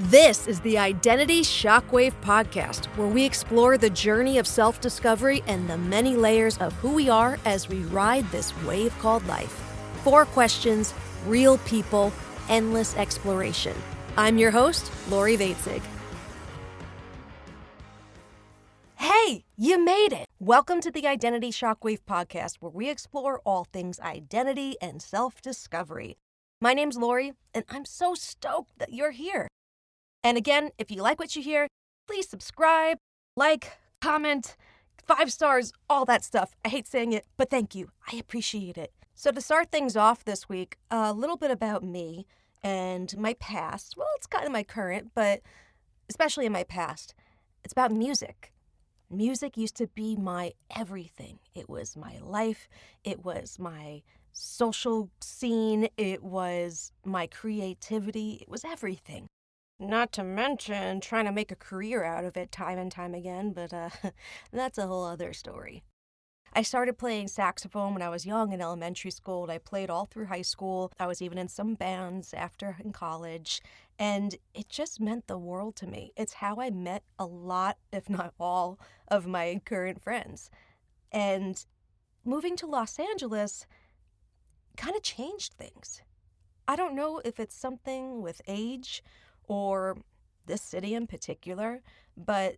This is the Identity Shockwave Podcast, where we explore the journey of self-discovery and the many layers of who we are as we ride this wave called life. 4 questions, real people, endless exploration. I'm your host, Lori Vaitzig. Hey, you made it! Welcome to the Identity Shockwave Podcast, where we explore all things identity and self-discovery. My name's Lori, and I'm so stoked that you're here. And again, if you like what you hear, please subscribe, like, comment, 5 stars, all that stuff. I hate saying it, but thank you. I appreciate it. So to start things off this week, a little bit about me and my past. Well, it's kind of my current, but especially in my past. It's about music. Music used to be my everything. It was my life. It was my social scene. It was my creativity. It was everything. Not to mention trying to make a career out of it time and time again, but that's a whole other story. I started playing saxophone when I was young in elementary school, and I played all through high school. I was even in some bands after in college, and it just meant the world to me. It's how I met a lot, if not all, of my current friends. And moving to Los Angeles kind of changed things. I don't know if it's something with age or this city in particular, but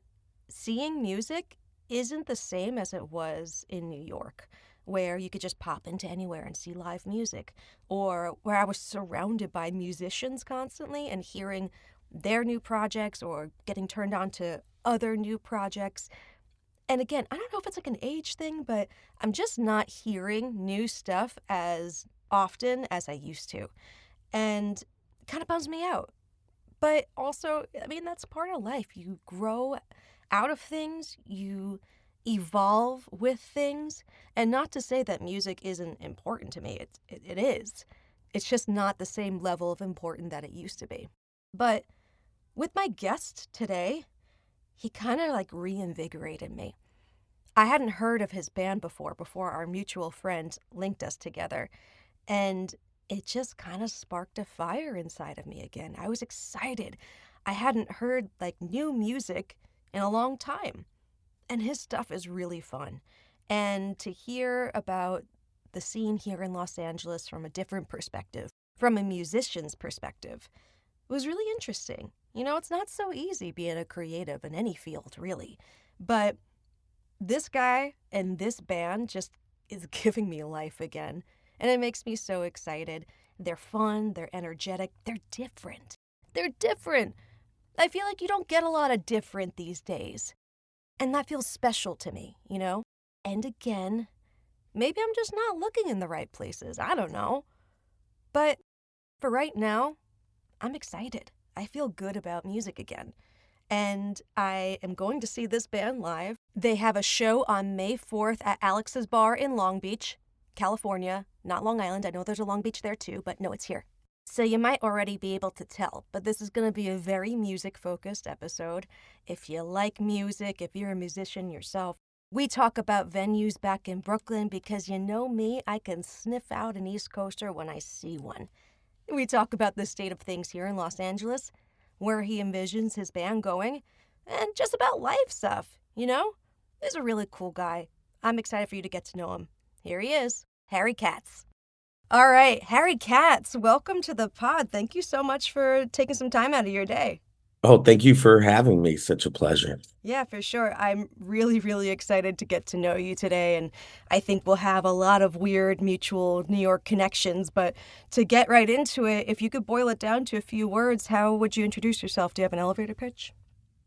seeing music isn't the same as it was in New York, where you could just pop into anywhere and see live music, or where I was surrounded by musicians constantly and hearing their new projects or getting turned on to other new projects. And again, I don't know if it's like an age thing, but I'm just not hearing new stuff as often as I used to. And it kind of bums me out. But also, I mean, that's part of life. You grow out of things, you evolve with things. And not to say that music isn't important to me. It is. It's just not the same level of important that it used to be. But with my guest today, he kind of like reinvigorated me. I hadn't heard of his band before our mutual friend linked us together. And it just kind of sparked a fire inside of me again. I was excited. I hadn't heard like new music in a long time. And his stuff is really fun. And to hear about the scene here in Los Angeles from a different perspective, from a musician's perspective, was really interesting. You know, it's not so easy being a creative in any field, really. But this guy and this band just is giving me life again. And it makes me so excited. They're fun, they're energetic, they're different. They're different. I feel like you don't get a lot of different these days. And that feels special to me, you know? And again, maybe I'm just not looking in the right places. I don't know. But for right now, I'm excited. I feel good about music again. And I am going to see this band live. They have a show on May 4th at Alex's Bar in Long Beach, California, not Long Island. I know there's a Long Beach there too, but no, it's here. So you might already be able to tell, but this is going to be a very music-focused episode. If you like music, if you're a musician yourself, we talk about venues back in Brooklyn because you know me, I can sniff out an East Coaster when I see one. We talk about the state of things here in Los Angeles, where he envisions his band going, and just about life stuff, you know? He's a really cool guy. I'm excited for you to get to know him. Here he is, Harry Katz. All right, Harry Katz, welcome to the pod. Thank you so much for taking some time out of your day. Oh, thank you for having me. Such a pleasure. Yeah, for sure. I'm really, really excited to get to know you today, and I think we'll have a lot of weird mutual New York connections. But to get right into it, if you could boil it down to a few words, how would you introduce yourself? Do you have an elevator pitch?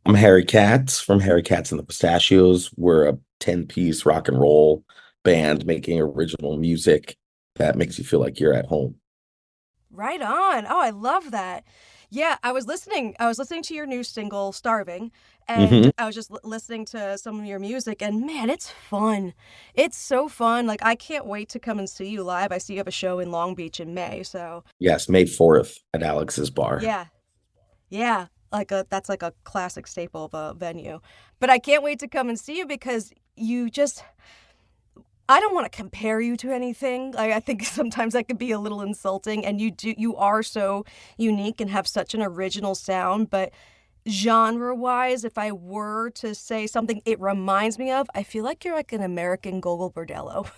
I'm Harry Katz from Harry Katz and the Pistachios. We're a 10-piece rock and roll band making original music that makes you feel like you're at home. Right on. Oh, I love that. Yeah, I was listening to your new single, Starving, and I was just listening to some of your music, and man, it's fun. It's so fun. Like, I can't wait to come and see you live. I see you have a show in Long Beach in May, so. Yes, May 4th at Alex's Bar. Yeah. That's like a classic staple of a venue. But I can't wait to come and see you because I don't want to compare you to anything. I think sometimes that could be a little insulting, and you are so unique and have such an original sound, but genre wise, if I were to say something it reminds me of, I feel like you're like an American Gogol Bordello.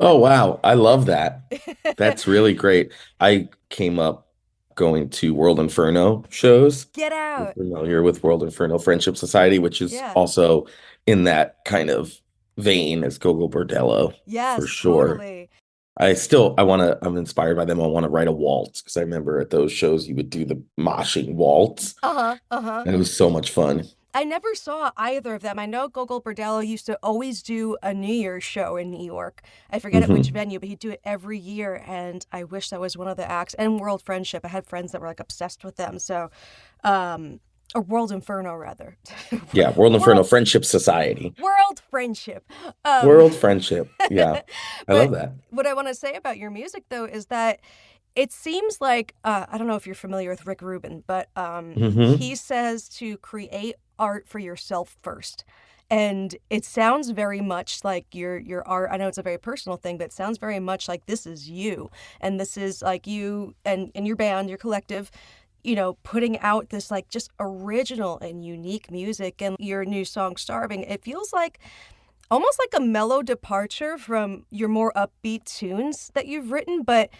Oh, wow. I love that. That's really great. I came up going to World Inferno shows. Get I'm out. familiar with World Inferno Friendship Society, which is Yeah. also in that kind of vein as Gogo Bordello for Yes, sure. totally. I'm inspired by them. I want to write a waltz because I remember at those shows you would do the moshing waltz, Uh-huh. Uh-huh. and it was so much fun. I never saw either of them. I know Gogol Bordello used to always do a New Year's show in New York. I forget at which Hmm. venue, but he'd do it every year, and I wish that was one of the acts. And World Friendship. I had friends that were like obsessed with them. So, or World Inferno rather. Yeah, World Inferno World Friendship Society. World Friendship. World Friendship. Yeah, I love But that. what I want to say about your music though is that it seems like I don't know if you're familiar with Rick Rubin, but Hmm. he says to create art for yourself first. And it sounds very much like your art. I know it's a very personal thing, but it sounds very much like this is you, and this is like you and your band, your collective, putting out this like just original and unique music. And your new song Starving, it feels like almost like a mellow departure from your more upbeat tunes that you've written, but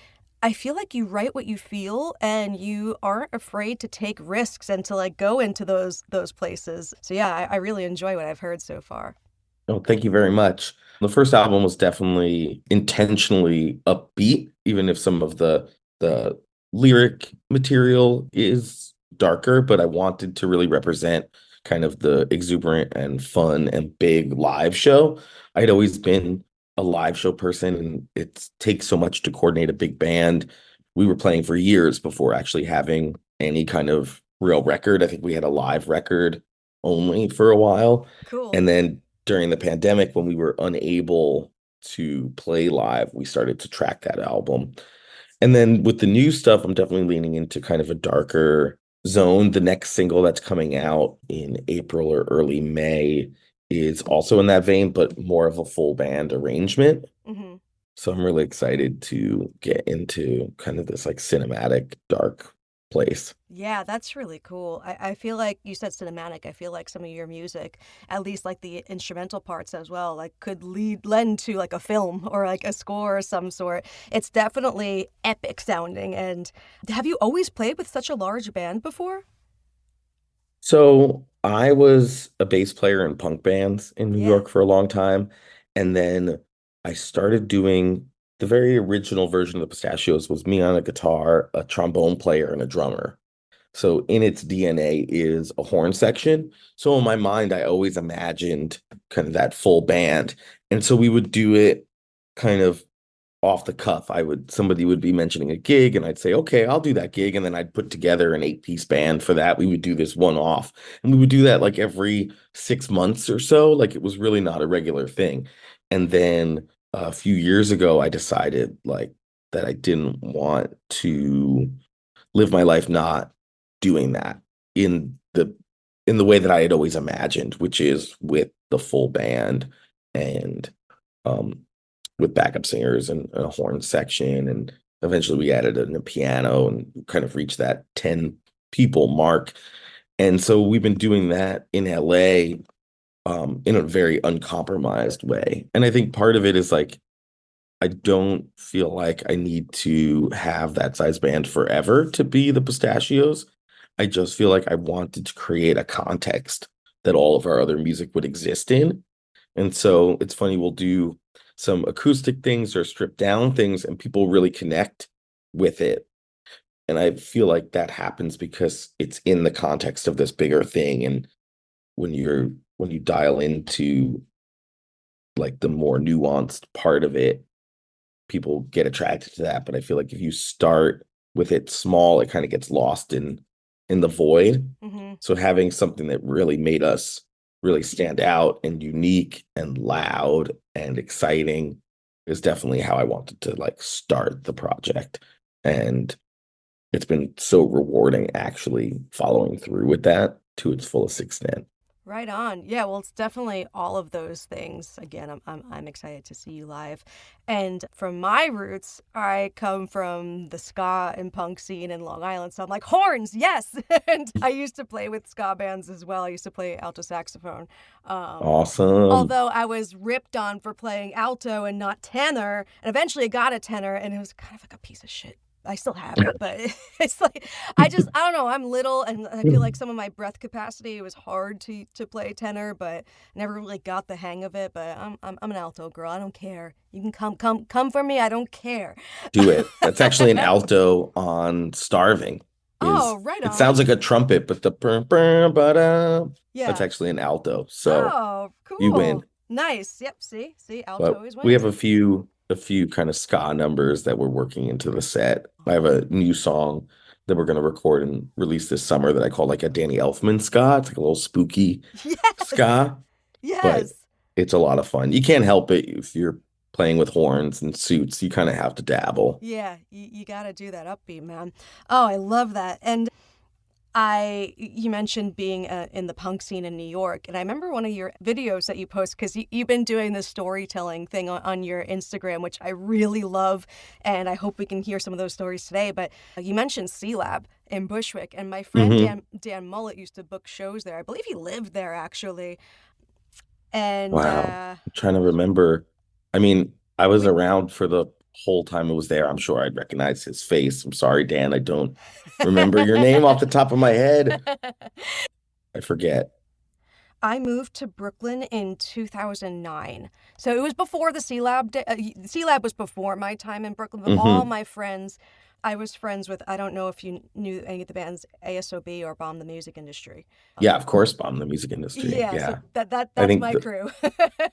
I feel like you write what you feel and you aren't afraid to take risks and to like go into those places. So yeah, I really enjoy what I've heard so far. Oh, thank you very much. The first album was definitely intentionally upbeat, even if some of the lyric material is darker, but I wanted to really represent kind of the exuberant and fun and big live show. I'd always been a live show person, and it takes so much to coordinate a big band. We were playing for years before actually having any kind of real record. I think we had a live record only for a while. Cool. And then during the pandemic, when we were unable to play live, we started to track that album. And then with the new stuff, I'm definitely leaning into kind of a darker zone. The next single that's coming out in April or early May is also in that vein, but more of a full band arrangement. Hmm. So I'm really excited to get into kind of this like cinematic dark place. Yeah, that's really cool. I feel like you said cinematic. I feel like some of your music, at least like the instrumental parts as well, like could lend to like a film or like a score of some sort. It's definitely epic sounding. And have you always played with such a large band before? So I was a bass player in punk bands in New Yeah. York for a long time. And then I started doing the very original version of the Pistachios was me on a guitar, a trombone player, and a drummer. So in its DNA is a horn section. So in my mind, I always imagined kind of that full band. And so we would do it kind of off the cuff. Somebody would be mentioning a gig and I'd say, okay, I'll do that gig. And then I'd put together an 8-piece band for that. We would do this one off. And we would do that like every 6 months or so. Like it was really not a regular thing. And then a few years ago, I decided like that I didn't want to live my life not doing that in the in the way that I had always imagined, which is with the full band and um with backup singers and a horn section. And eventually we added a piano and kind of reached that 10 people mark. And so we've been doing that in LA in a very uncompromised way. And I think part of it is like I don't feel like I need to have that size band forever to be the Pistachios. I just feel like I wanted to create a context that all of our other music would exist in. And so it's funny, we'll do some acoustic things or stripped down things, and people really connect with it. And I feel like that happens because it's in the context of this bigger thing. And when you dial into like the more nuanced part of it, people get attracted to that. But I feel like if you start with it small, it kind of gets lost in the void. Hmm. So having something that really made us really stand out and unique and loud and exciting is definitely how I wanted to like start the project. And it's been so rewarding actually following through with that to its fullest extent. Right on. Yeah, well, it's definitely all of those things. Again, I'm excited to see you live. And from my roots, I come from the ska and punk scene in Long Island. So I'm like, horns, yes. And I used to play with ska bands as well. I used to play alto saxophone. Um, Awesome. Although I was ripped on for playing alto and not tenor, and eventually I got a tenor, and it was kind of like a piece of shit. I still have it, but it's like I don't know. I'm little, and I feel like some of my breath capacity was hard to play tenor, but never really got the hang of it. But I'm an alto girl. I don't care. You can come for me. I don't care. Do it. That's actually an alto on Starving. Is Oh, right it sounds on. like a trumpet, but the that's Yeah. actually an alto. So Oh, you win. cool. Nice. Yep. See, alto But always we have wins. a few kind of ska numbers that we're working into the set. I have a new song that we're gonna record and release this summer that I call like a Danny Elfman ska. It's like a little spooky Yes. ska, but Yes. it's a lot of fun. You can't help it if you're playing with horns and suits. You kind of have to dabble. Yeah, you got to do that upbeat, man. Oh, I love that. And you mentioned being in the punk scene in New York, and I remember one of your videos that you post because you've been doing this storytelling thing on your Instagram, which I really love, and I hope we can hear some of those stories today. But you mentioned C Lab in Bushwick, and my friend Hmm. Dan Mullet used to book shows there. I believe he lived there actually, and Wow. I'm trying to remember. I mean, I was we. around for the whole time it was there. I'm sure I'd recognize his face. I'm sorry, Dan. I don't remember your name off the top of my head. I forget. I moved to Brooklyn in 2009. So it was before the C Lab. C Lab was before my time in Brooklyn, but all Hmm. my friends, I was friends with, I don't know if you knew any of the bands ASOB or Bomb the Music Industry. Yeah, of course, bomb the music industry. Yeah, so Yeah. I that's think my crew.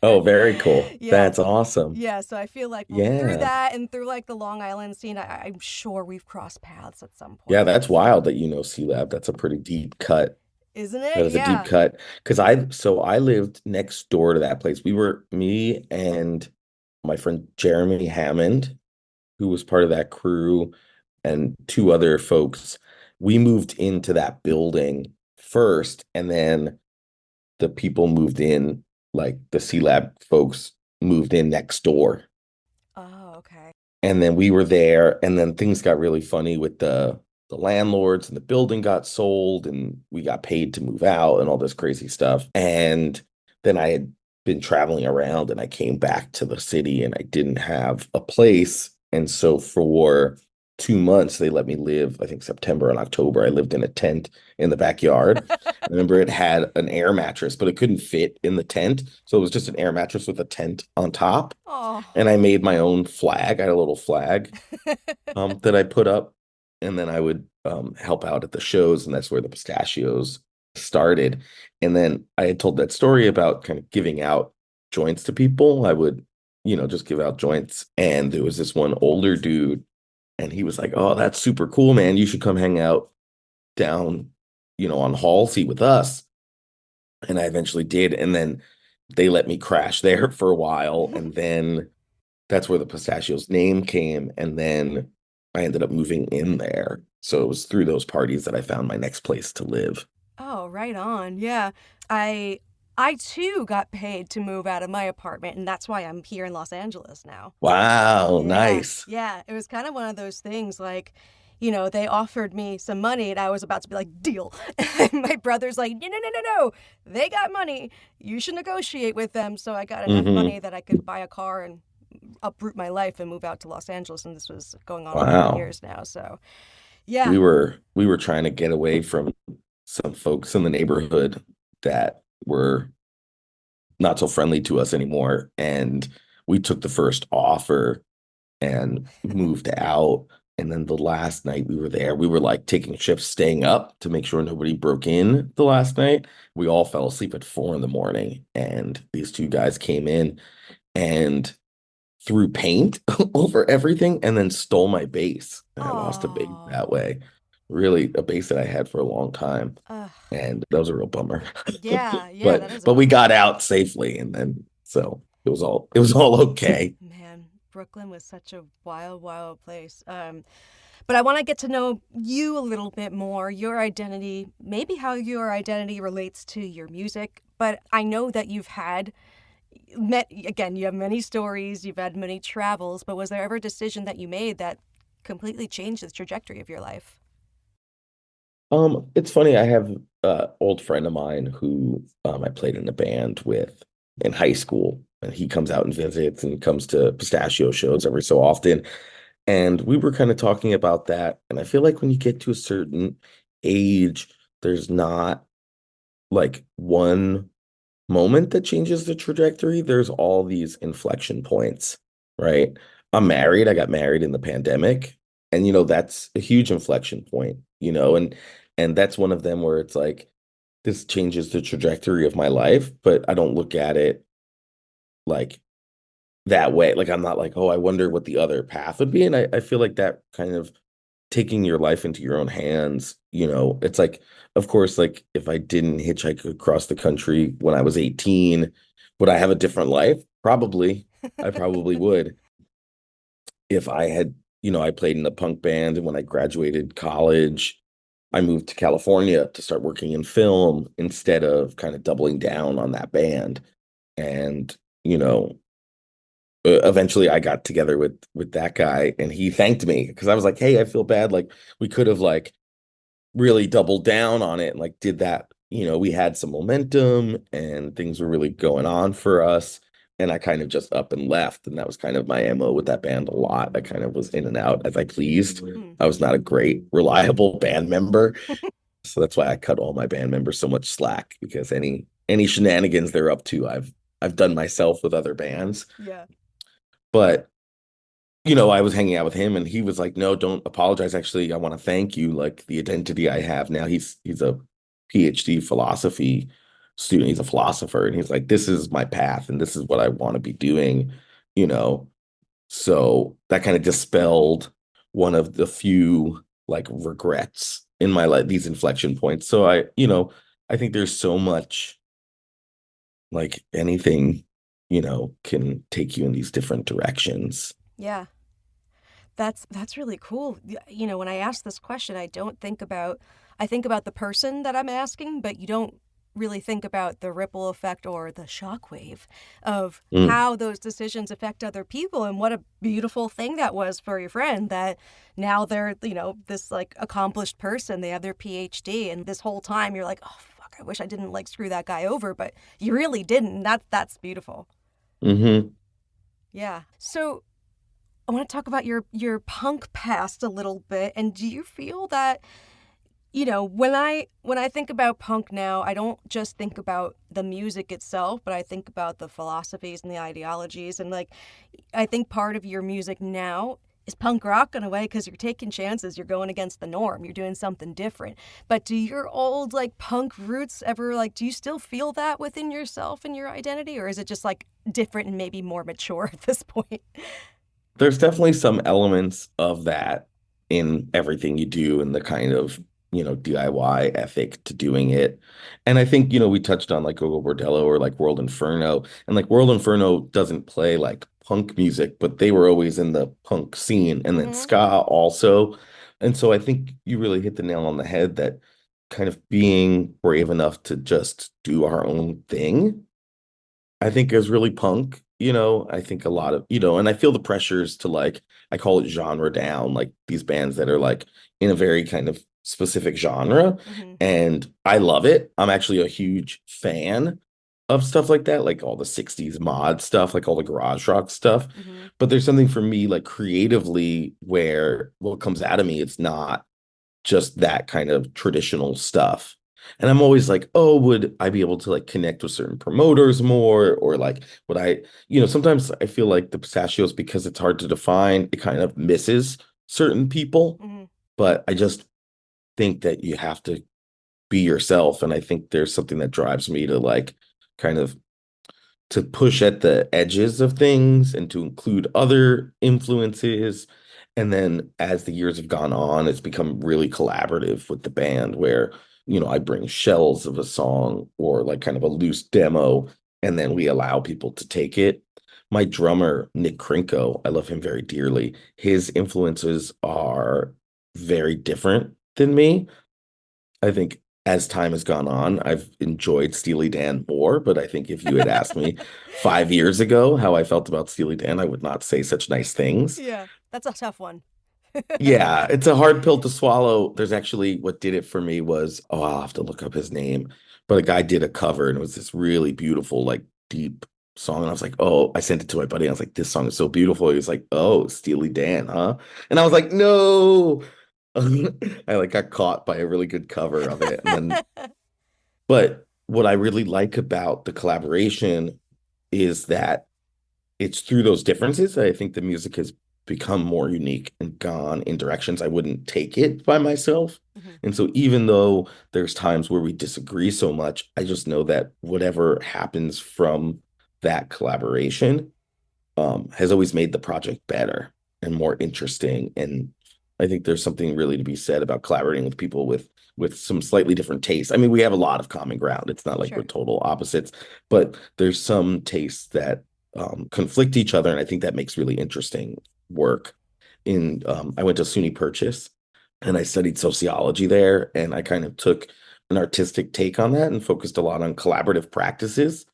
oh, very cool. Yeah. That's awesome. Yeah, so I feel like through Yeah. that and through like the Long Island scene, I'm sure we've crossed paths at some Yeah, point. that's wild that you know C Lab. That's a pretty deep cut. Isn't That it? is a deep Yeah. cut. Because I lived next door to that place. Me and my friend Jeremy Hammond, who was part of that crew, and two other folks. We moved into that building first, and then the people moved in, like the C Lab folks moved in next door. Oh, okay. And then we were there, and then things got really funny with the landlords, and the building got sold, and we got paid to move out and all this crazy stuff. And then I had been traveling around, and I came back to the city, and I didn't have a place. And so for 2 months they let me live. I think September and October I lived in a tent in the backyard. I remember it had an air mattress, but it couldn't fit in the tent, so it was just an air mattress with a tent on top. Oh. And I made my own flag. I had a little flag that I put up, and then I would help out at the shows, and that's where the Pistachios started. And then I had told that story about kind of giving out joints to people. I would, just give out joints, and there was this one older dude, and he was like, "Oh, that's super cool, man. You should come hang out down, on Halsey with us." And I eventually did, and then they let me crash there for a while, and then that's where the Pistachios name came. And then I ended up moving in there. So it was through those parties that I found my next place to live. Oh, right on. Yeah. I I too got paid to move out of my apartment, and that's why I'm here in Los Angeles now. Wow, Yeah. nice. Yeah, it was kind of one of those things like, they offered me some money and I was about to be like, "Deal." And my brother's like, "No, no, no, no, no. They got money. You should negotiate with them." So I got enough Hmm. money that I could buy a car and uproot my life and move out to Los Angeles, and this was going on 4 Wow. years now. So, yeah. We were trying to get away from some folks in the neighborhood that were not so friendly to us anymore. And we took the first offer and moved out. And then the last night we were there, we were like taking shifts, staying up to make sure nobody broke in the last night. We all fell asleep at 4 in the morning. And these two guys came in and threw paint over everything and then stole my bass. And I lost a bass that Oh. way. Really, a bass that I had for a long time. Ugh. And that was a real bummer. Yeah, yeah, But that is a but we bummer. got out safely, and then so it was all okay. Man, Brooklyn was such a wild, wild place. But I want to get to know you a little bit more, your identity, maybe how your identity relates to your music, But I know that you've had again, you have many stories, you've had many travels, but was there ever a decision that you made that completely changed the trajectory of your life? It's funny, I have an old friend of mine who I played in a band with in high school, and he comes out and visits and comes to Pistachio shows every so often. And we were kind of talking about that. And I feel like when you get to a certain age, there's not like one moment that changes the trajectory. There's all these inflection points, right? I'm married. I got married in the pandemic. And that's a huge inflection point, and that's one of them where it's like this changes the trajectory of my life, but I don't look at it like that way. Like I'm not like, oh, I wonder what the other path would be. And I feel like that kind of taking your life into your own hands, it's like, of course, like if I didn't hitchhike across the country when I was 18, would I have a different life? Probably. I probably would. If I had, I played in a punk band, and when I graduated college, I moved to California to start working in film instead of kind of doubling down on that band. And, eventually I got together with that guy, and he thanked me because I was like, hey, I feel bad. Like we could have like really doubled down on it and like did that. We had some momentum and things were really going on for us. And I kind of just up and left. And that was kind of my MO with that band a lot. I kind of was in and out as I pleased. Mm. I was not a great, reliable band member. So that's why I cut all my band members so much slack, because any shenanigans they're up to, I've done myself with other bands. Yeah. But I was hanging out with him, and he was like, no, don't apologize. Actually, I want to thank you. Like the identity I have now, he's a PhD philosophy student. He's a philosopher, and he's like, this is my path and this is what I want to be doing, you know. So that kind of dispelled one of the few like regrets in my life, these inflection points. So I think there's so much, like anything, can take you in these different directions. Yeah. That's really cool. When I ask this question, I think about the person that I'm asking, but you don't really think about the ripple effect or the shockwave of Mm. how those decisions affect other people, and what a beautiful thing that was for your friend that now they're, this like accomplished person, they have their PhD, and this whole time you're like, "Oh fuck, I wish I didn't like screw that guy over," but you really didn't. And that's beautiful. Hmm. Yeah. So I want to talk about your punk past a little bit. And do you feel that, when I think about punk now, I don't just think about the music itself, but I think about the philosophies and the ideologies. And like, I think part of your music now is punk rock in a way, because you're taking chances, you're going against the norm, you're doing something different. But do your old like punk roots ever, like, do you still feel that within yourself and your identity, or is it just like different and maybe more mature at this point? There's definitely some elements of that in everything you do, and the kind of, DIY ethic to doing it. And I think, we touched on like Gogo Bordello or like World Inferno. And like World Inferno doesn't play like punk music, but they were always in the punk scene, and then Mm-hmm. ska also. And so I think you really hit the nail on the head that kind of being brave enough to just do our own thing, I think is really punk. I think a lot of, and I feel the pressures to like, I call it genre down, like these bands that are like in a very kind of specific genre. Mm-hmm. And I love it. I'm actually a huge fan of stuff like that, like all the 60s mod stuff, like all the garage rock stuff. Mm-hmm. But there's something for me, like creatively, where what comes out of me, it's not just that kind of traditional stuff. And I'm always like, oh, would I be able to like connect with certain promoters more? Or like, would I, sometimes I feel like the pistachios, because it's hard to define, it kind of misses certain people. Mm-hmm. But I just think that you have to be yourself. And I think there's something that drives me to like kind of to push at the edges of things and to include other influences. And then as the years have gone on, it's become really collaborative with the band where, I bring shells of a song or like kind of a loose demo, and then we allow people to take it. My drummer, Nick Krinko, I love him very dearly. His influences are very different than me. I think as time has gone on, I've enjoyed Steely Dan more. But I think if you had asked me 5 years ago how I felt about Steely Dan, I would not say such nice things. Yeah, that's a tough one. Yeah, it's a hard pill to swallow. There's actually what did it for me was, oh, I'll have to look up his name. But a guy did a cover and it was this really beautiful, like deep song. And I was like, oh, I sent it to my buddy. I was like, this song is so beautiful. He was like, oh, Steely Dan, huh? And I was like, no. I like got caught by a really good cover of it. And then, but what I really like about the collaboration is that it's through those differences that I think the music has become more unique and gone in directions I wouldn't take it by myself. Mhm. And so even though there's times where we disagree so much, I just know that whatever happens from that collaboration has always made the project better and more interesting. And I think there's something really to be said about collaborating with people with some slightly different tastes. I mean, we have a lot of common ground. It's not like we're Sure. total opposites, but there's some tastes that conflict each other, and I think that makes really interesting work. I went to SUNY Purchase, and I studied sociology there, and I kind of took an artistic take on that and focused a lot on collaborative practices.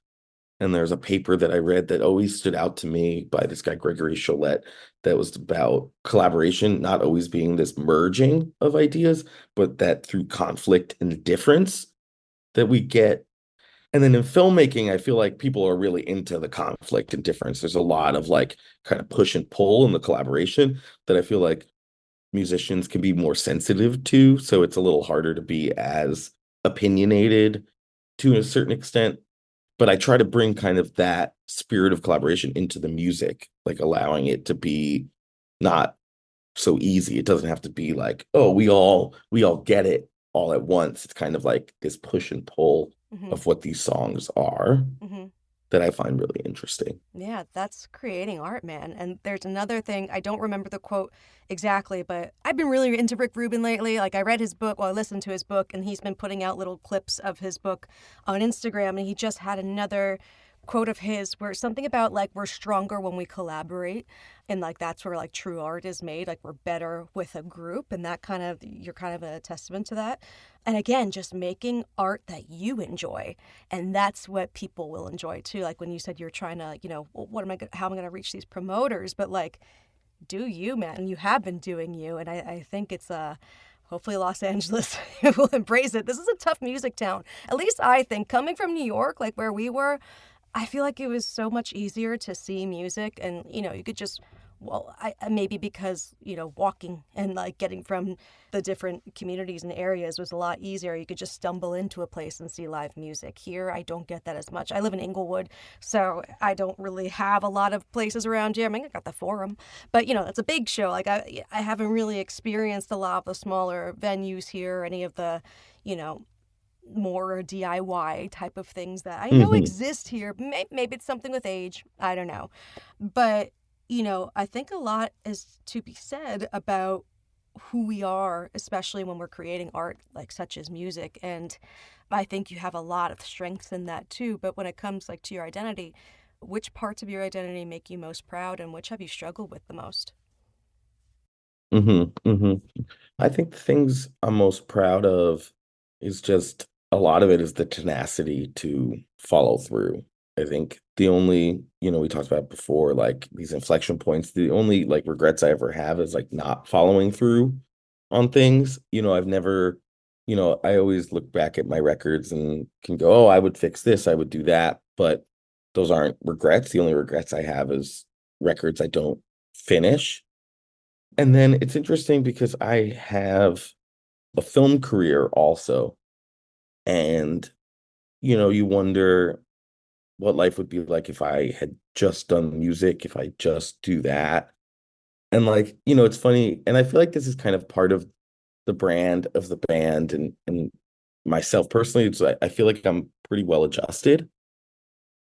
And there's a paper that I read that always stood out to me by this guy, Gregory Cholette, that was about collaboration, not always being this merging of ideas, but that through conflict and difference that we get. And then in filmmaking, I feel like people are really into the conflict and difference. There's a lot of like kind of push and pull in the collaboration that I feel like musicians can be more sensitive to. So it's a little harder to be as opinionated to a certain extent, but I try to bring kind of that spirit of collaboration into the music, like allowing it to be not so easy. It doesn't have to be like, oh, we all get it all at once. It's kind of like this push and pull Hmm. of what these songs are Hmm. that I find really interesting. Yeah, that's creating art, man. And there's another thing, I don't remember the quote exactly, but I've been really into Rick Rubin lately. Like, I read his book, well, I listened to his book, and he's been putting out little clips of his book on Instagram. And he just had another quote of his where something about like we're stronger when we collaborate, and like that's where like true art is made. Like, we're better with a group, and that kind of, you're kind of a testament to that. And again, just making art that you enjoy, and that's what people will enjoy too. Like when you said you're trying to, "Well, what am I how am I going to reach these promoters?" But like, do you, man. You have been doing you, and I think it's hopefully Los Angeles will embrace it. This is a tough music town. At least I think, coming from New York, like where we were, I feel like it was so much easier to see music, and you could just, well, maybe because walking and like getting from the different communities and areas was a lot easier. You could just stumble into a place and see live music. Here, I don't get that as much. I live in Inglewood, so I don't really have a lot of places around here. I mean, I got the Forum, but it's a big show. Like, I haven't really experienced a lot of the smaller venues here, any of the, you know, more DIY type of things that I know Mhm. exist here. Maybe it's something with age. I don't know. But, I think a lot is to be said about who we are, especially when we're creating art like such as music. And I think you have a lot of strengths in that too. But when it comes like to your identity, which parts of your identity make you most proud and which have you struggled with the most? Hmm. I think the things I'm most proud of is just a lot of it is the tenacity to follow through. I think the only, we talked about before, like these inflection points, the only like regrets I ever have is like not following through on things. I've never, I always look back at my records and can go, oh, I would fix this, I would do that. But those aren't regrets. The only regrets I have is records I don't finish. And then it's interesting because I have a film career also. And, you wonder what life would be like if I had just done music, if I just do that. And like, it's funny. And I feel like this is kind of part of the brand of the band and myself personally. It's like, I feel like I'm pretty well adjusted,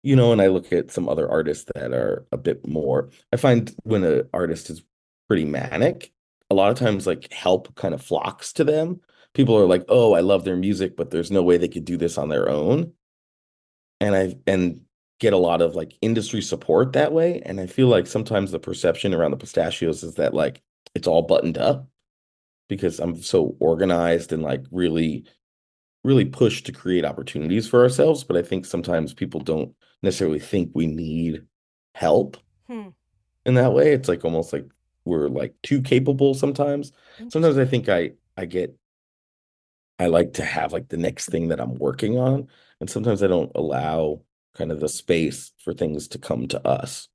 and I look at some other artists that are a bit more, I find when an artist is pretty manic, a lot of times like help kind of flocks to them. People are like, oh, I love their music, but there's no way they could do this on their own. And get a lot of like industry support that way. And I feel like sometimes the perception around the Pistachios is that like it's all buttoned up because I'm so organized and like really really push to create opportunities for ourselves, but I think sometimes people don't necessarily think we need help Hmm. in that way. It's like almost like we're like too capable sometimes. Sometimes I Interesting. think I like to have like the next thing that I'm working on, and sometimes I don't allow kind of the space for things to come to us.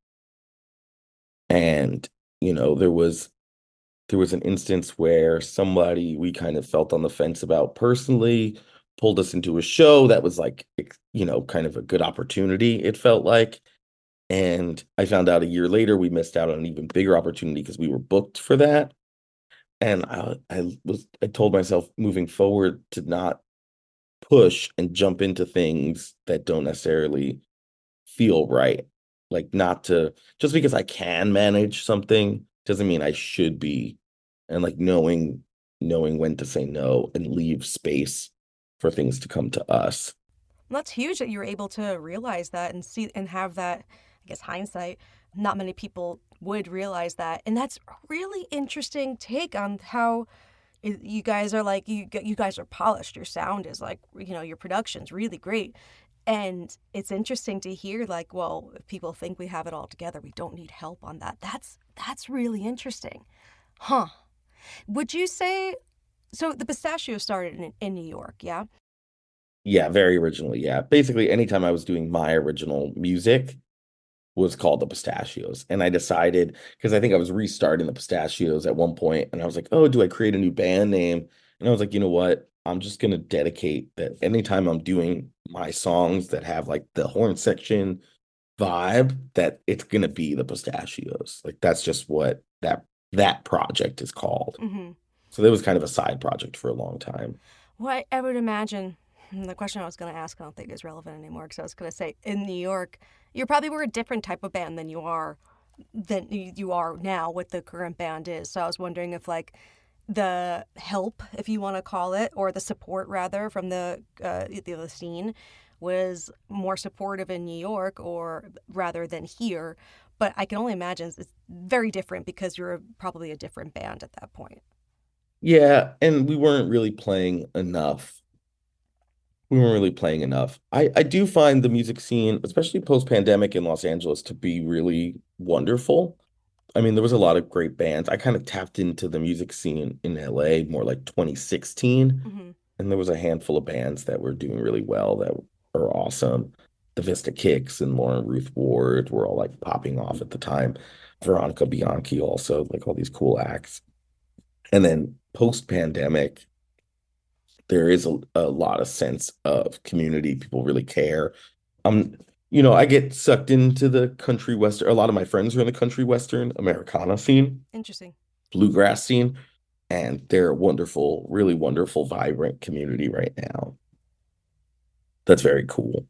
And there was an instance where somebody we kind of felt on the fence about personally pulled us into a show that was like, kind of a good opportunity, it felt like. And I found out a year later we missed out on an even bigger opportunity because we were booked for that. And I told myself moving forward to not push and jump into things that don't necessarily feel right. Like not to just because I can manage something doesn't mean I should be. And like knowing when to say no and leave space for things to come to us. Well, that's huge that you were able to realize that and see and have that, I guess, hindsight. Not many people would realize that. And that's a really interesting take on how you guys are like, you guys are polished. Your sound is like, your production's really great. And it's interesting to hear like, well, if people think we have it all together, we don't need help on that. That's really interesting. Huh. Would you say so the pistachio started in New York, yeah? Yeah, very originally. Yeah. Basically, anytime I was doing my original music was called the Pistachios. And I decided, because I think I was restarting the Pistachios at one point, and I was like, oh, do I create a new band name? And I was like, you know what? I'm just going to dedicate that anytime I'm doing my songs that have like the horn section vibe, that it's going to be the Pistachios. Like that's just what that project is called. Mm-hmm. So that was kind of a side project for a long time. Well, I would imagine the question I was going to ask, I don't think is relevant anymore because I was going to say in New York, you probably were a different type of band than you are now. What the current band is. So I was wondering if like the help, if you want to call it, or the support rather from the scene was more supportive in New York or rather than here. But I can only imagine it's very different because you're probably a different band at that point. Yeah, and we weren't really playing enough. We weren't really playing enough. I do find the music scene, especially post-pandemic in Los Angeles, to be really wonderful. I mean, there was a lot of great bands. I kind of tapped into the music scene in LA more like 2016, Mm-hmm. and there was a handful of bands that were doing really well that are awesome. The Vista Kicks and Lauren Ruth Ward were all like popping off at the time. Veronica Bianchi also, like all these cool acts. And then post-pandemic, there is a lot of sense of community. People really care. Um, I get sucked into the country western. A lot of my friends are in the country western Americana scene, Interesting. bluegrass scene, and they're a wonderful, really wonderful, vibrant community right now. That's very cool.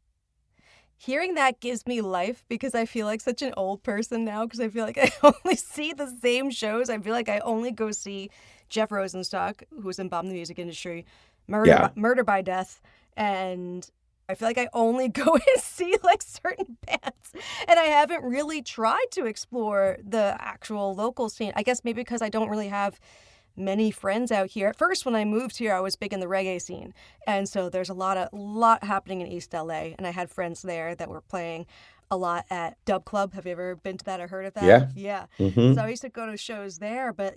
Hearing that gives me life because I feel like such an old person now because I feel like I only see the same shows. I feel like I only go see Jeff Rosenstock, who's in Bomb the Music Industry, Yeah, Murder by Death, and I feel like I only go and see like certain bands, and I haven't really tried to explore the actual local scene. I guess maybe because I don't really have many friends out here. At first, when I moved here, I was big in the reggae scene, and so there's a lot happening in East LA, and I had friends there that were playing a lot at Dub Club. Have you ever been to that or heard of that? yeah. Yeah. So I Hmm. used to go to shows there, but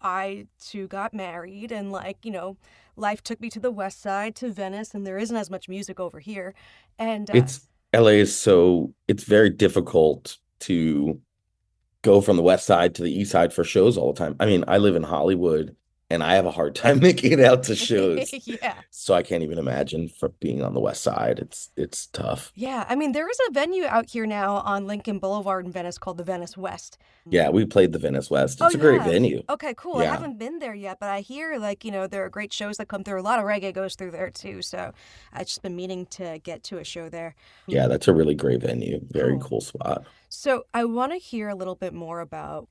I too got married, and life took me to the West Side, to Venice, and there isn't as much music over here, and It's LA is so it's very difficult to go from the west side to the east side for shows all the time. I mean, I live in Hollywood and I have a hard time making it out to shows. yeah. So I can't even imagine for being on the west side. It's tough. Yeah, I mean, there is a venue out here now on Lincoln Boulevard in Venice called the Venice West. Yeah, we played the Venice West. Oh, It's a you great have? venue. Okay, cool. I Yeah. haven't been there yet, but I hear there are great shows that come through. A lot of reggae goes through there too, so I've just been meaning to get to a show there. Yeah, that's a really great venue. Very Cool. cool spot. So I want to hear a little bit more about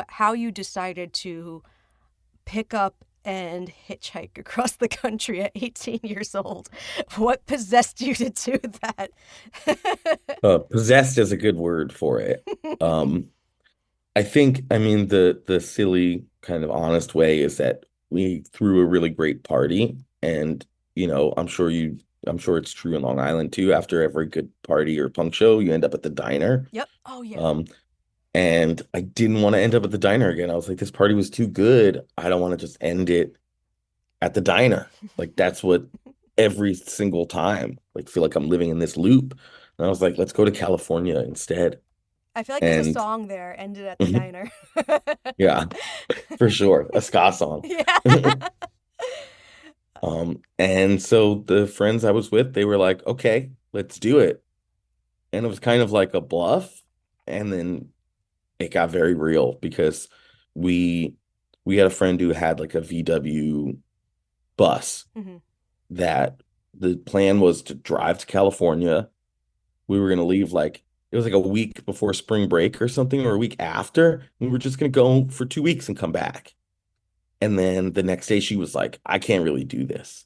how you decided to pick up and hitchhike across the country at 18 years old. What possessed you to do that? Possessed is a good word for it. Um, I mean, the silly kind of honest way is that we threw a really great party and I'm sure it's true in Long Island too. After every good party or punk show, you end up at the diner. Yep. Oh yeah. Um, and I didn't want to end up at the diner again. I was like, this party was too good. I don't want to just end it at the diner. Like that's what every single time, like feel like I'm living in this loop. And I was like, let's go to California instead. I feel like there's a And song there, ended at the mhm, diner. yeah, for sure, a ska song. Yeah. And so the friends I was with, they were like, okay, let's do it. And it was kind of like a bluff. And then it got very real because we we had a friend who had like a VW bus Mhm. that the plan was to drive to California. We were going to leave like it was like a week before spring break or something, or a week after. We were just going to go for 2 weeks and come back. And then the next day she was like, I can't really do this.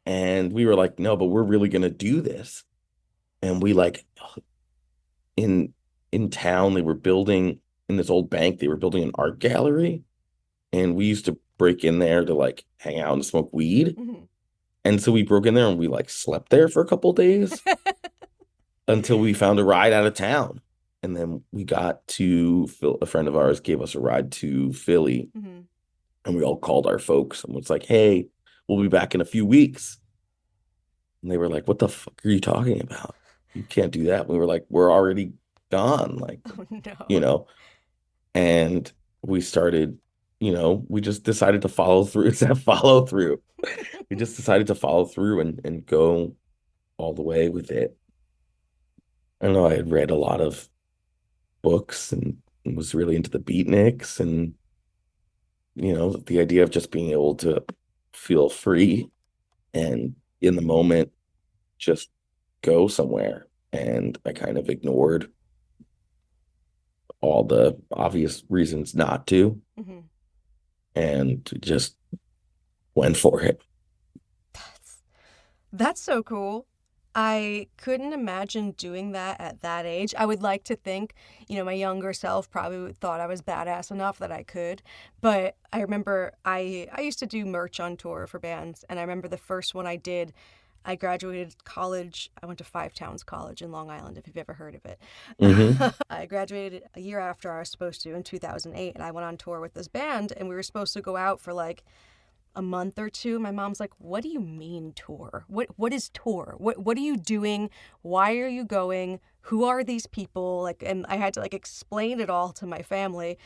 And we were like, no, but we're really going to do this. And we like in in town, they were building in this old bank, they were building an art gallery. And we used to break in there to like hang out and smoke weed. Mhm. And so we broke in there and we like slept there for a couple days until we found a ride out of town. And then we got to Phil, a friend of ours gave us a ride to Philly, Mhm. and we all called our folks and was like, hey, we'll be back in a few weeks. And they were like, what the fuck are you talking about? You can't do that. We were like, we're already gone. Like, Oh you no. know, and we started, we just decided to follow through. It's that follow through. We just decided to follow through and go all the way with it. I don't know. I had read a lot of books and was really into the beatniks and, the idea of just being able to feel free and in the moment just go somewhere. And I kind of ignored all the obvious reasons not to Mhm. and just went for it. That's that's so cool. I couldn't imagine doing that at that age. I would like to think, my younger self probably thought I was badass enough that I could. But I remember I used to do merch on tour for bands, and I remember the first one I did. I graduated college. I went to Five Towns College in Long Island, if you've ever heard of it. Hmm. I graduated a year after I was supposed to in 2008, and I went on tour with this band, and we were supposed to go out for like a month or two. My mom's like, "What do you mean tour? What is tour? What are you doing? Why are you going? Who are these people?" Like, and I had to like explain it all to my family.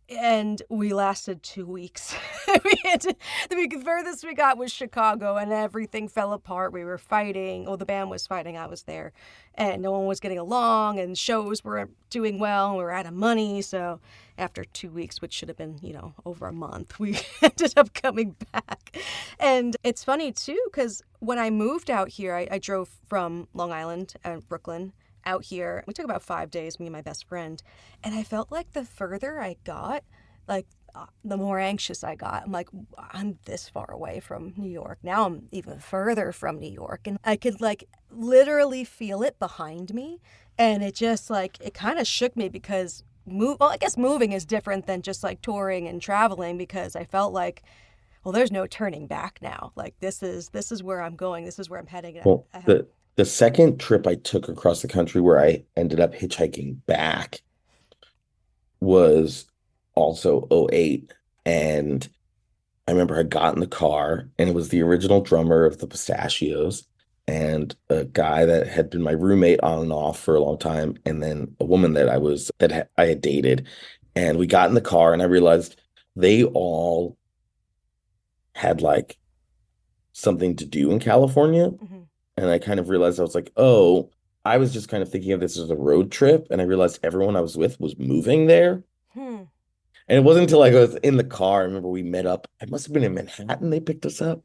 And we lasted 2 weeks. The furthest we got was Chicago, and everything fell apart. We were fighting. Well, the band was fighting. I was there, and no one was getting along. And shows weren't doing well. And we were out of money. So, after 2 weeks, which should have been, over a month, we ended up coming back. And it's funny too, because when I moved out here, I drove from Long Island and Brooklyn out here. We took about 5 days, me and my best friend. And I felt like the further I got, like the more anxious I got. I'm like, I'm this far away from New York. Now I'm even further from New York. And I could like literally feel it behind me. And it just like, it kind of shook me because well, I guess moving is different than just like touring and traveling, because I felt like, well, there's no turning back now. Like this is where I'm going. This is where I'm heading. Well, I have the second trip I took across the country where I ended up hitchhiking back was also '08. And I remember I got in the car and it was the original drummer of the Pistachios and a guy that had been my roommate on and off for a long time, and then a woman I had dated. And we got in the car and I realized they all had like something to do in California. mhm. And I kind of realized I was like, oh, I was just kind of thinking of this as a road trip. And I realized everyone I was with was moving there. Hmm. And it wasn't until I was in the car. I remember we met up. I must have been in Manhattan. They picked us up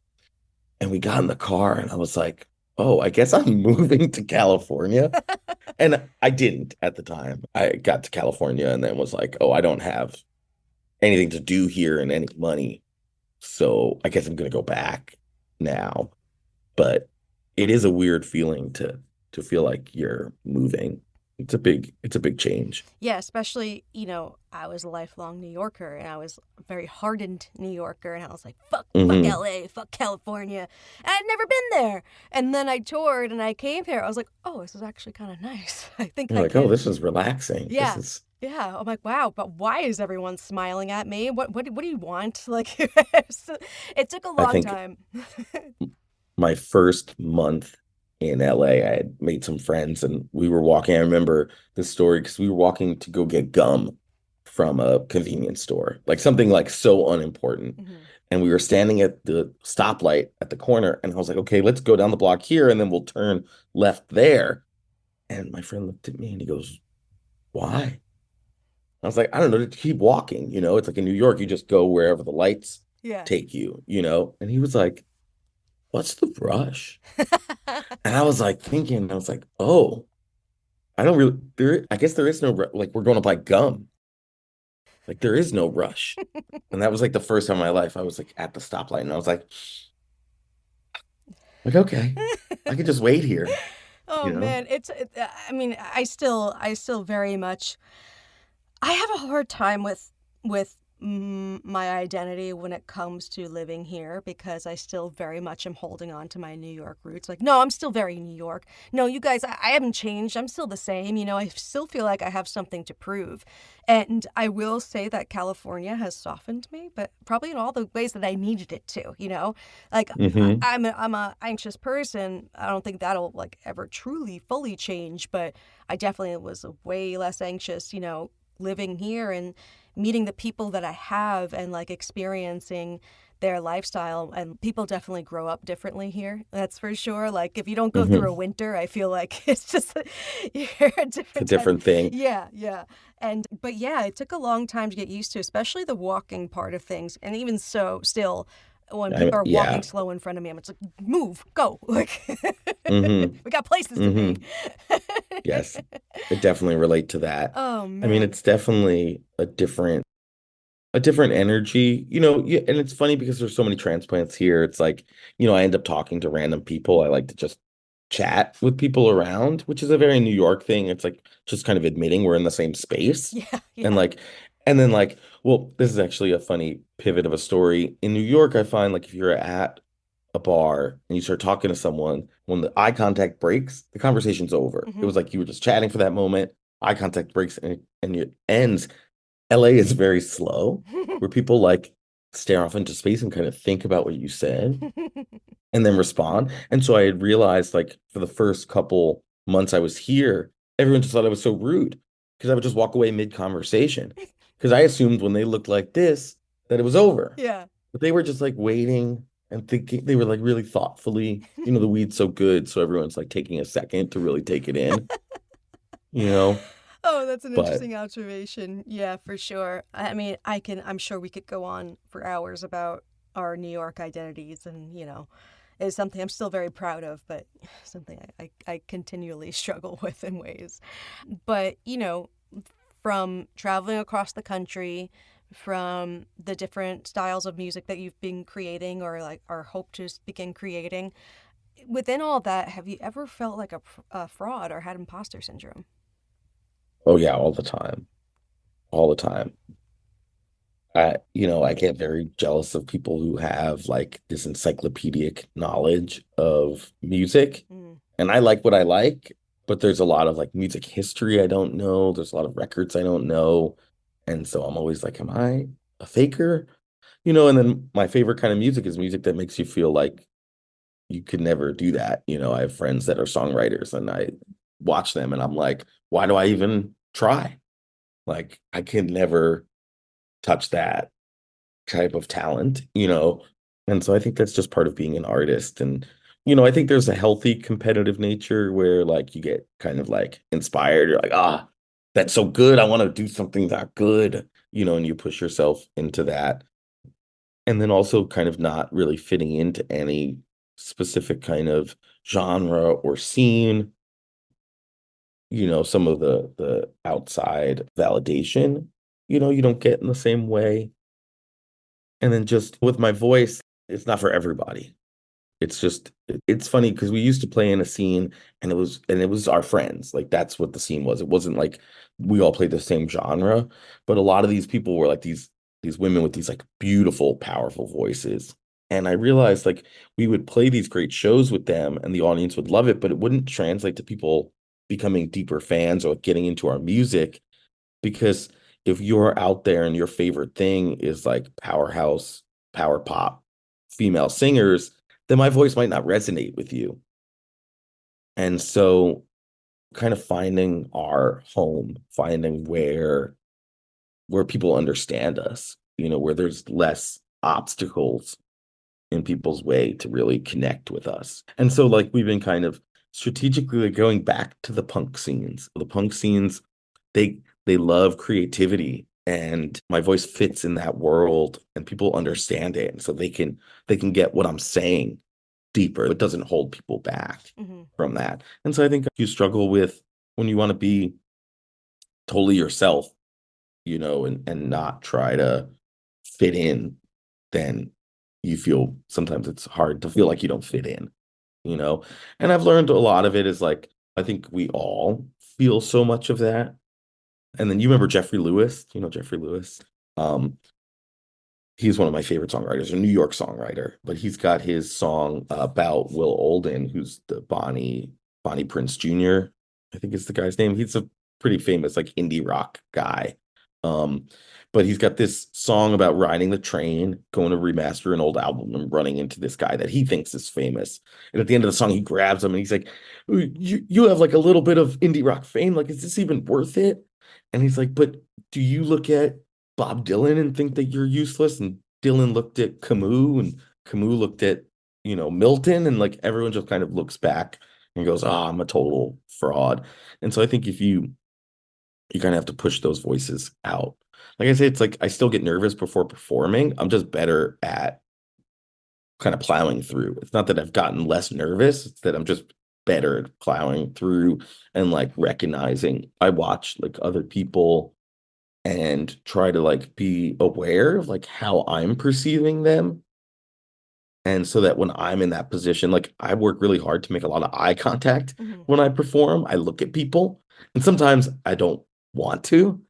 and we got in the car. And I was like, oh, I guess I'm moving to California. And I didn't at the time. I got to California and then was like, oh, I don't have anything to do here and any money. So I guess I'm going to go back now. But it is a weird feeling to feel like you're moving. It's a big change. Yeah, especially, I was a lifelong New Yorker and I was a very hardened New Yorker and I was like, fuck Hmm. LA, fuck California. And I'd never been there. And then I toured and I came here. I was like, oh, this is actually kind of nice. I think You're I like, oh, can. this is relaxing. This Yeah. is Yeah. I'm like, wow, but why is everyone smiling at me? What do you want? Like, it took a I long think time. my first month in LA, I had made some friends and we were walking. I remember this story because we were walking to go get gum from a convenience store, like something like so unimportant. Mhm. And we were standing at the stoplight at the corner, and I was like, okay, let's go down the block here and then we'll turn left there. And my friend looked at me and he goes, why? I was like, I don't know, to keep walking, it's like in New York, you just go wherever the lights Yeah. take you. And he was like, what's the rush? And I was like thinking, I was like, oh, I don't really I guess there is no like we're going to buy gum. Like there is no rush. And that was like the first time in my life I was like at the stoplight and I was like, okay, I could just wait here, Oh you know? man, I mean, I still very much I have a hard time with my identity when it comes to living here because I still very much am holding on to my New York roots. Like, no, I'm still very New York. No, you guys, I haven't changed. I'm still the same. I still feel like I have something to prove. And I will say that California has softened me, but probably in all the ways that I needed it to. Like, Hmm. I'm a anxious person. I don't think that'll like ever truly fully change, but I definitely was way less anxious, living here and meeting the people that I have and like experiencing their lifestyle. And people definitely grow up differently here. That's for sure. Like if you don't go through a Hmm. winter, I feel like it's just you're a It's a different type. different thing. Yeah, yeah. But yeah, it took a long time to get used to, especially the walking part of things. And even so, still, when people are walking Yeah. slow in front of me, I'm just like, move, go. Like, Hmm. we got places to be. Hmm. Yes. I definitely relate to that. Oh, I mean, man. it's definitely a different energy, yeah, and it's funny because there's so many transplants here. It's like, I end up talking to random people. I like to just chat with people around, which is a very New York thing. It's like just kind of admitting we're in the same space. Yeah, And yeah. like, and then like, well, this is actually a funny pivot of a story. In New York, I find like if you're at a bar and you start talking to someone, when the eye contact breaks, the conversation's over. It Hmm. was like you were just chatting for that moment, eye contact breaks and it ends. LA is very slow, where people like stare off into space and kind of think about what you said and then respond. And so I had realized, like, for the first couple months I was here, everyone just thought I was so rude because I would just walk away mid-conversation because I assumed when they looked like this that it was over. Yeah. But they were just like waiting and thinking, they were like really thoughtfully, the weed's so good. So everyone's like taking a second to really take it in, you know? Oh, that's an But interesting observation. Yeah, for sure. I mean, I'm sure we could go on for hours about our New York identities and it's something I'm still very proud of, but something I continually struggle with in ways. But from traveling across the country, from the different styles of music that you've been creating or like or hope to begin creating, within all that, have you ever felt like a fraud or had imposter syndrome? oh yeah, all the time. All the time. I get very jealous of people who have like this encyclopedic knowledge of music. Mm. And I like what I like, but there's a lot of like music history I don't know. There's a lot of records I don't know. And so I'm always like, am I a faker? And then my favorite kind of music is music that makes you feel like you could never do that. I have friends that are songwriters and I watch them and I'm like, why do I even try? Like I can never touch that type of talent. And so I think that's just part of being an artist. And I think there's a healthy competitive nature where like you get kind of like inspired. You're like, that's so good. I want to do something that good, and you push yourself into that. And then also kind of not really fitting into any specific kind of genre or scene, some of the outside validation, you don't get in the same way. And then just with my voice, it's not for everybody. It's just it's funny because we used to play in a scene and it was our friends. Like that's what the scene was. It wasn't like we all played the same genre, but a lot of these people were like these women with these like beautiful, powerful voices. And I realized like we would play these great shows with them and the audience would love it, but it wouldn't translate to people becoming deeper fans or getting into our music because if you're out there and your favorite thing is like powerhouse, power pop, female singers, then my voice might not resonate with you. And so kind of finding our home, finding where people understand us, where there's less obstacles in people's way to really connect with us. And so like we've been kind of strategically like, going back to the punk scenes. The punk scenes, they love creativity and my voice fits in that world and people understand it. And so they can get what I'm saying deeper. It doesn't hold people back from that. And so I think you struggle with when you want to be totally yourself, and not try to fit in, then you feel sometimes it's hard to feel like you don't fit in, you know? And I've learned a lot of it is like, I think we all feel so much of that. And then you remember Jeffrey Lewis, Jeffrey Lewis. Um, he's one of my favorite songwriters, a New York songwriter, but he's got his song about Will Olden, who's the Bonnie Prince Jr., I think is the guy's name. He's a pretty famous like indie rock guy. Um, but he's got this song about riding the train, going to remaster an old album and running into this guy that he thinks is famous. And at the end of the song, he grabs him and he's like, you have like a little bit of indie rock fame. Like, is this even worth it? And he's like, but do you look at Bob Dylan and think that you're useless? And Dylan looked at Camus and Camus looked at, Milton, and like everyone just kind of looks back and goes, "Ah, I'm a total fraud." And so I think if you kind of have to push those voices out. Like I say, it's like I still get nervous before performing. I'm just better at kind of plowing through. It's not that I've gotten less nervous, it's that I'm just better at plowing through and like recognizing. I watch like other people and try to like be aware of like how I'm perceiving them. And so that when I'm in that position, like I work really hard to make a lot of eye contact when I perform. I look at people and sometimes I don't want to.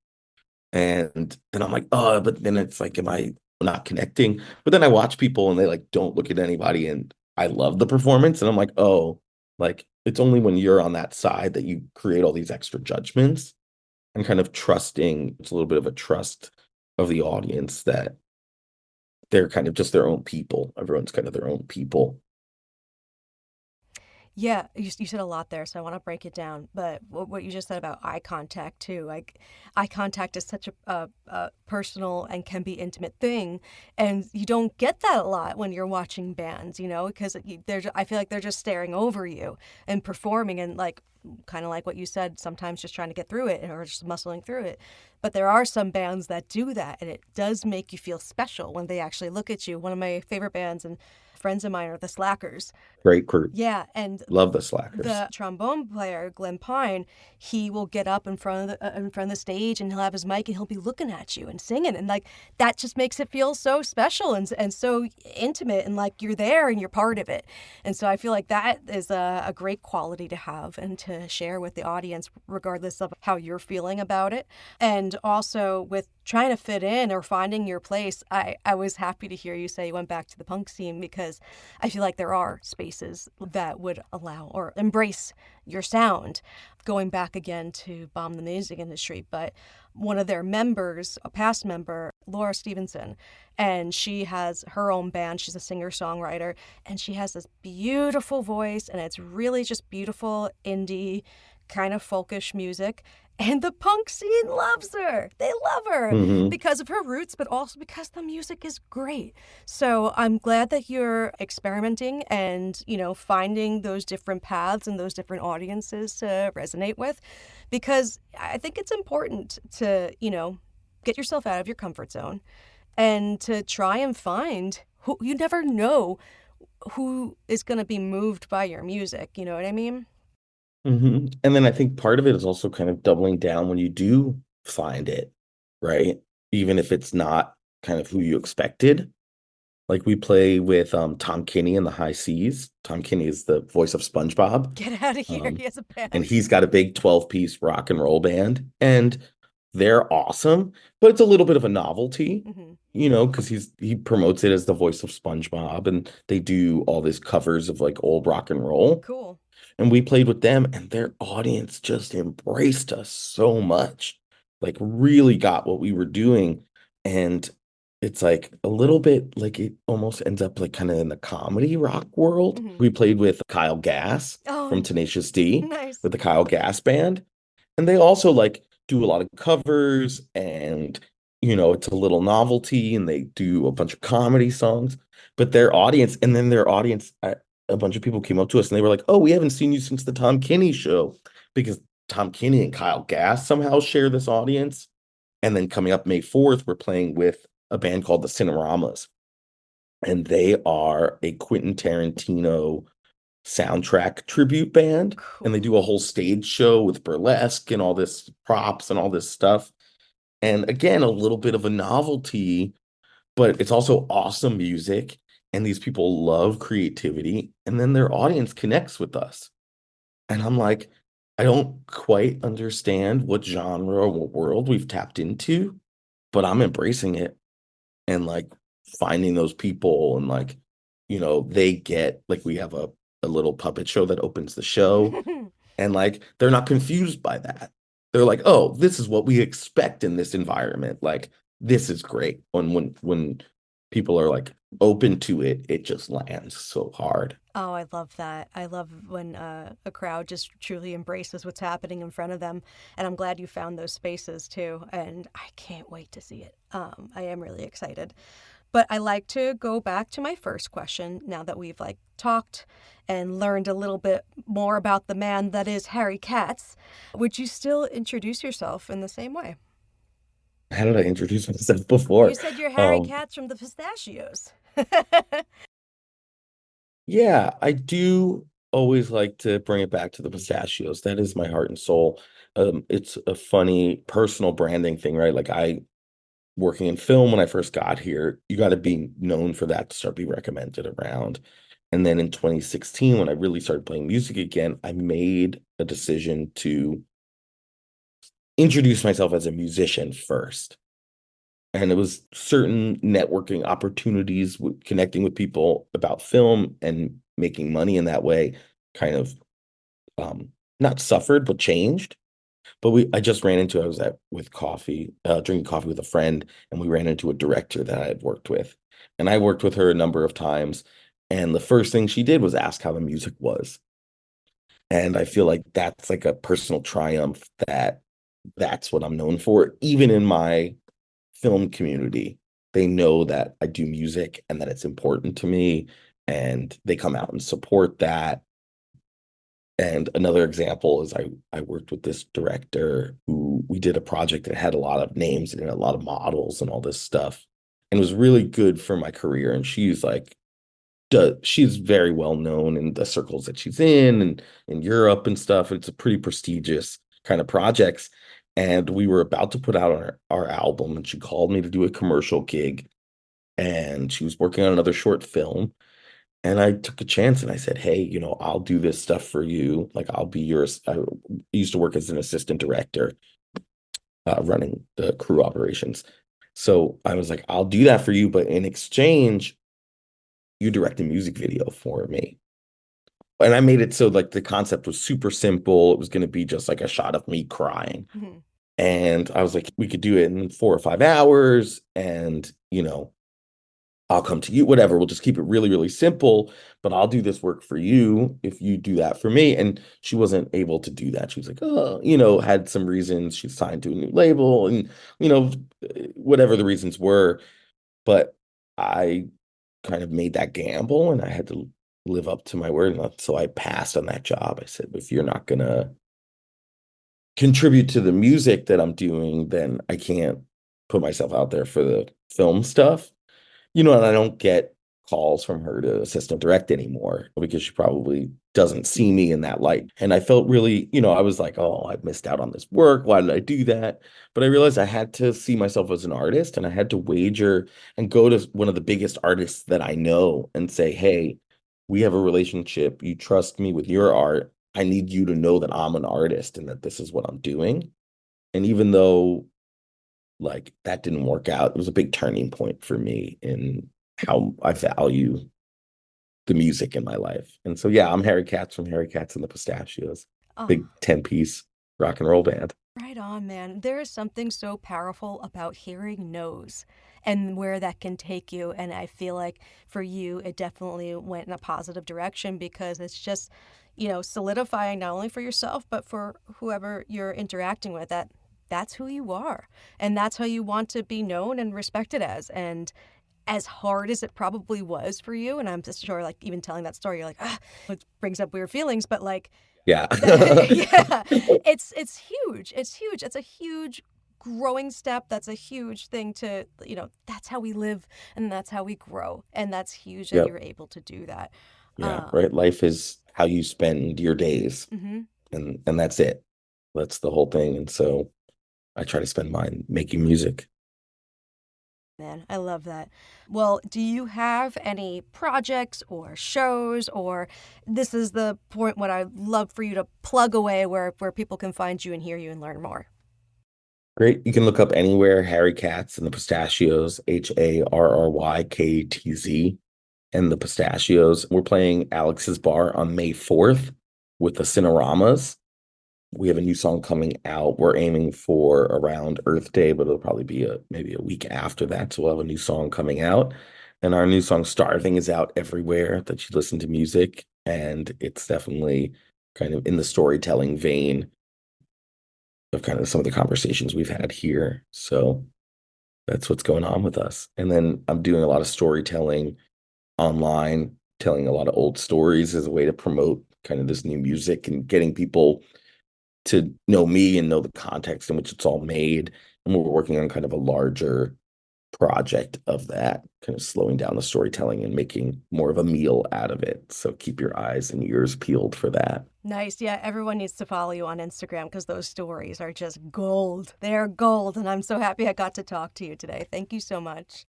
And then I'm like, oh, but then it's like, am I not connecting? But then I watch people and they like don't look at anybody and I love the performance. And I'm like, oh, like it's only when you're on that side that you create all these extra judgments and kind of trusting. It's a little bit of a trust of the audience that they're kind of just their own people. Everyone's kind of their own people. Yeah, you said a lot there, so I want to break it down. But what you just said about eye contact too, like eye contact is such a personal and can be intimate thing, and you don't get that a lot when you're watching bands, because I feel like they're just staring over you and performing, and like kind of like what you said, sometimes just trying to get through it or just muscling through it. But there are some bands that do that, and it does make you feel special when they actually look at you. One of my favorite bands and friends of mine are the Slackers. Great group. Yeah, and Love the Slackers. the trombone player, Glenn Pine, he will get up in front of the stage and he'll have his mic and he'll be looking at you and singing, and like that just makes it feel so special and so intimate, and like you're there and you're part of it. And so I feel like that is a great quality to have and to share with the audience, regardless of how you're feeling about it. And also with trying to fit in or finding your place, I was happy to hear you say you went back to the punk scene, because I feel like there are spaces that would allow or embrace your sound. Going back again to Bomb the Music Industry, but one of their members, a past member, Laura Stevenson, and she has her own band. She's a singer-songwriter, and she has this beautiful voice, and it's really just beautiful indie kind of folkish music. And the punk scene loves her. They love her because of her roots, but also because the music is great. So I'm glad that you're experimenting and, finding those different paths and those different audiences to resonate with, because I think it's important to, get yourself out of your comfort zone and to try and find who you never know who is going to be moved by your music. You know what I mean? And then I think part of it is also kind of doubling down when you do find it, right? Even if it's not kind of who you expected. Like we play with Tom Kinney and the High Seas. Tom Kinney is the voice of SpongeBob. Get out of here. Um, He has a and band. he's got a big 12-piece rock and roll band. And they're awesome, but it's a little bit of a novelty, Hmm. because he promotes it as the voice of SpongeBob, and they do all these covers of like old rock and roll. Cool. And we played with them, and their audience just embraced us so much. Like, really got what we were doing. And it's like a little bit like it almost ends up like kind of in the comedy rock world. Hmm. We played with Kyle Gass from Oh, Tenacious D nice. with the Kyle Gass band. And they also like do a lot of covers, and it's a little novelty, and they do a bunch of comedy songs. But their audience, a bunch of people came up to us and they were like, "Oh, we haven't seen you since the Tom Kinney show," because Tom Kinney and Kyle Gass somehow share this audience. And then coming up May 4th, we're playing with a band called the Cineramas, and they are a Quentin Tarantino soundtrack tribute band. And they Cool. do a whole stage show with burlesque and all this props and all this stuff. And again, a little bit of a novelty, but it's also awesome music. And these people love creativity. And then their audience connects with us. And I'm like, I don't quite understand what genre or what world we've tapped into, but I'm embracing it and like finding those people. And like, they get like, we have a little puppet show that opens the show, and like they're not confused by that. They're like, oh, this is what we expect in this environment. Like, this is great. When people are like open to it, it just lands so hard. Oh, I love that. I love when a crowd just truly embraces what's happening in front of them. And I'm glad you found those spaces too. And I can't wait to see it. I am really excited. But I like to go back to my first question now that we've like talked and learned a little bit more about the man that is Harry Katz. Would you still introduce yourself in the same way? How did I introduce myself You before? said you're Harry Um, Katz from the Pistachios. yeah, I do always like to bring it back to the pistachios. That is my heart and soul. It's a funny personal branding thing, right? Like, I working in film when I first got here, you got to be known for that to start being recommended around. And then in 2016, when I really started playing music again, I made a decision to introduce myself as a musician first. And it was certain networking opportunities with connecting with people about film and making money in that way kind of um, not suffered, but changed. But I just ran into, I was at with coffee, drinking coffee with a friend, and we ran into a director that I had worked with. And I worked with her a number of times. And the first thing she did was ask how the music was. And I feel like that's like a personal triumph, that's what I'm known for. Even in my film community, they know that I do music and that it's important to me. And they come out and support that. And another example is I worked with this director who we did a project that had a lot of names and a lot of models and all this stuff, and it was really good for my career. And she's like, she's very well known in the circles that she's in, and in Europe and stuff. It's a pretty prestigious kind of projects. And we were about to put out our album, and she called me to do a commercial gig. And she was working on another short film, and I took a chance and I said, hey, I'll do this stuff for you. Like, I'll be yours. I used to work as an assistant director, running the crew operations. So I was like, I'll do that for you, but in exchange, you direct a music video for me. And I made it so like the concept was super simple. It was going to be just like a shot of me crying. Mhm. And I was like, we could do it in 4 or 5 hours. And, I'll come to you, whatever. We'll just keep it really, really simple, but I'll do this work for you if you do that for me. And she wasn't able to do that. She was like, oh, had some reasons. She's signed to a new label, and, you know, whatever the reasons were. But I kind of made that gamble, and I had to live up to my word. And so I passed on that job. I said, if you're not going to contribute to the music that I'm doing, then I can't put myself out there for the film stuff. And I don't get calls from her to assistant direct anymore because she probably doesn't see me in that light. And I felt really, I was like, oh, I missed out on this work. Why did I do that? But I realized I had to see myself as an artist, and I had to wager and go to one of the biggest artists that I know and say, hey, we have a relationship. You trust me with your art. I need you to know that I'm an artist and that this is what I'm doing. And even though like that didn't work out, it was a big turning point for me in how I value the music in my life. And so, yeah, I'm Harry Katz from Harry Katz and the Pistachios, Oh, big 10-piece rock and roll band. right on, man. There is something so powerful about hearing no's and where that can take you. And I feel like for you, it definitely went in a positive direction because it's just, solidifying not only for yourself, but for whoever you're interacting with that that's who you are. And that's how you want to be known and respected as. And as hard as it probably was for you, and I'm just sure, like, even telling that story, you're like, it brings up weird feelings, but like, Yeah. yeah, it's huge. It's huge. It's a huge growing step. That's a huge thing to, that's how we live and that's how we grow. And that's huge that Yep. you're able to do that. Yeah. Right. Life is how you spend your days, Mhm. and that's it. That's the whole thing. And so I try to spend mine making music. Man, I love that. Well, do you have any projects or shows, or this is the point when I'd love for you to plug away where people can find you and hear you and learn more? Great. You can look up anywhere Harry Katz and the Pistachios, HARRYKTZ and the Pistachios. We're playing Alex's Bar on May 4th with the Cineramas. We have a new song coming out. We're aiming for around Earth Day, but it'll probably be maybe a week after that. So we'll have a new song coming out. And our new song Starving is out everywhere that you listen to music. And it's definitely kind of in the storytelling vein of kind of some of the conversations we've had here. So that's what's going on with us. And then I'm doing a lot of storytelling online, telling a lot of old stories as a way to promote kind of this new music and getting people to know me and know the context in which it's all made. And we're working on kind of a larger project of that, kind of slowing down the storytelling and making more of a meal out of it. So keep your eyes and ears peeled for that. Nice. Yeah, everyone needs to follow you on Instagram because those stories are just gold. They're gold. And I'm so happy I got to talk to you today. Thank you so much.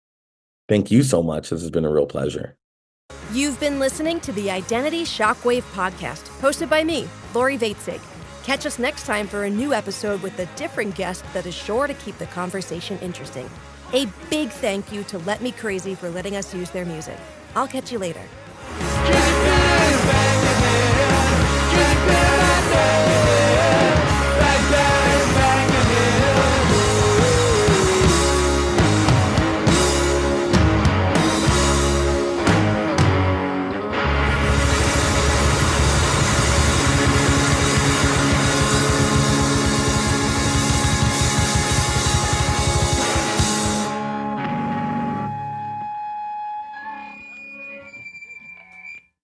Thank you so much. This has been a real pleasure. You've been listening to the Identity Shockwave podcast, hosted by me, Lori Vaitzig. Catch us next time for a new episode with a different guest that is sure to keep the conversation interesting. A big thank you to Let Me Crazy for letting us use their music. I'll catch you later.